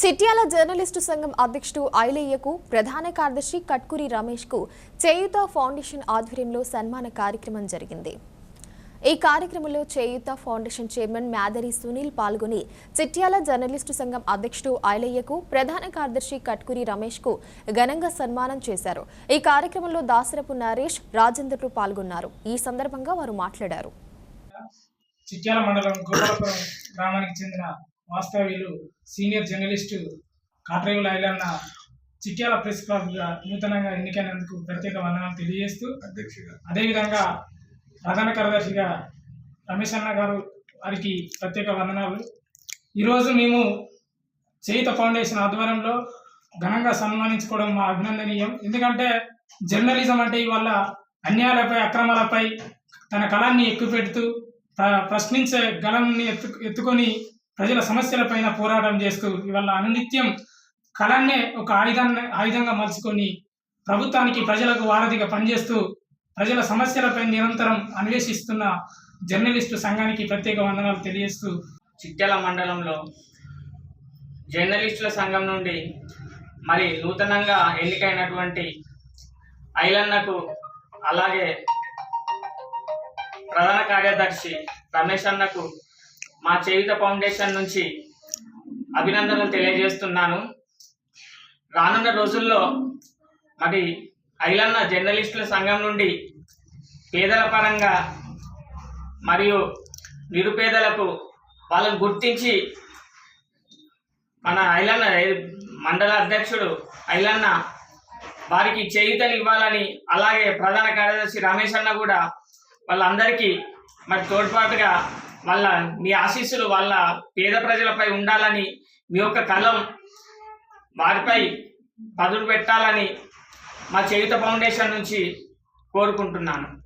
Chityal journalist సంఘం అధ్యక్షుడు ఐలయ్యకు ప్రధాన కార్యదర్శి కట్కూరి రమేష్కు చేయూత ఫౌండేషన్ ఆధ్వర్యంలో సన్మాన కార్యక్రమం జరిగింది. ఈ కార్యక్రమంలో చేయూత ఫౌండేషన్ చైర్మన్ మ్యాదరి సునీల్ పాల్గొని చిట్యాల జర్నలిస్టు సంఘం అధ్యక్షుడు ఐలయ్యకు ప్రధాన కార్యదర్శి కట్కూరి రమేష్కు ఘనంగా సన్మానం చేశారు. ఈ కార్యక్రమంలో దాసరపు నరేష్, రాజేంద్రలు పాల్గొన్నారు. ఈ సందర్భంగా వారు మాట్లాడారు. చిట్యాల మండలం గోపాలపురం గ్రామానికి చెందిన వాస్తవ్యులు senior journalist Katrevula ఐలన్న Chityal press క్లబ్గా నూతనంగా ఎన్నికైనందుకు ప్రత్యేక వందనాలు తెలియజేస్తూ, అదేవిధంగా ప్రధాన కార్యదర్శిగా రమేష్ అన్న గారు వారికి ప్రత్యేక వందనాలు. ఈరోజు మేము చేయూత ఫౌండేషన్ ఆధ్వర్యంలో ఘనంగా సన్మానించుకోవడం మా అభినందనీయం. ఎందుకంటే జర్నలిజం అంటే ఇవాళ అన్యాయాలపై, అక్రమాలపై తన కళాన్ని ఎక్కుపెడుతూ ప్రశ్నించే గళంని ఎత్తుకొని ప్రజల సమస్యలపైన పోరాటం చేస్తూ ఇవాళ అనునిత్యం కళాన్నే ఒక ఆయుధంగా మలుచుకొని ప్రభుత్వానికి, ప్రజలకు వారధిగా పనిచేస్తూ ప్రజల సమస్యలపై నిరంతరం అన్వేషిస్తున్న జర్నలిస్టు సంఘానికి ప్రత్యేక వందనాలు తెలియజేస్తూ, చిట్యాల మండలంలో జర్నలిస్టుల సంఘం నుండి మరి నూతనంగా ఎన్నికైనటువంటి ఐలన్నకు, అలాగే ప్రధాన కార్యదర్శి రమేష్ అన్నకు మా చేయూత ఫౌండేషన్ నుంచి అభినందనలు తెలియజేస్తున్నాను. రానున్న రోజుల్లో మరి ఐలన్న జర్నలిస్టుల సంఘం నుండి పేదల పరంగా మరియు నిరుపేదలకు వాళ్ళని గుర్తించి మన ఐలన్న మండల అధ్యక్షుడు ఐలన్న వారికి చేయూతనివ్వాలని, అలాగే ప్రధాన కార్యదర్శి రమేష్ అన్న కూడా వాళ్ళందరికీ మరి తోడ్పాటుగా మీ ఆశీస్సులు వాళ్ళ పేద ప్రజలపై ఉండాలని, మీ యొక్క కలం వారిపై పదును పెట్టాలని మా చేయూత ఫౌండేషన్ నుంచి కోరుకుంటున్నాను.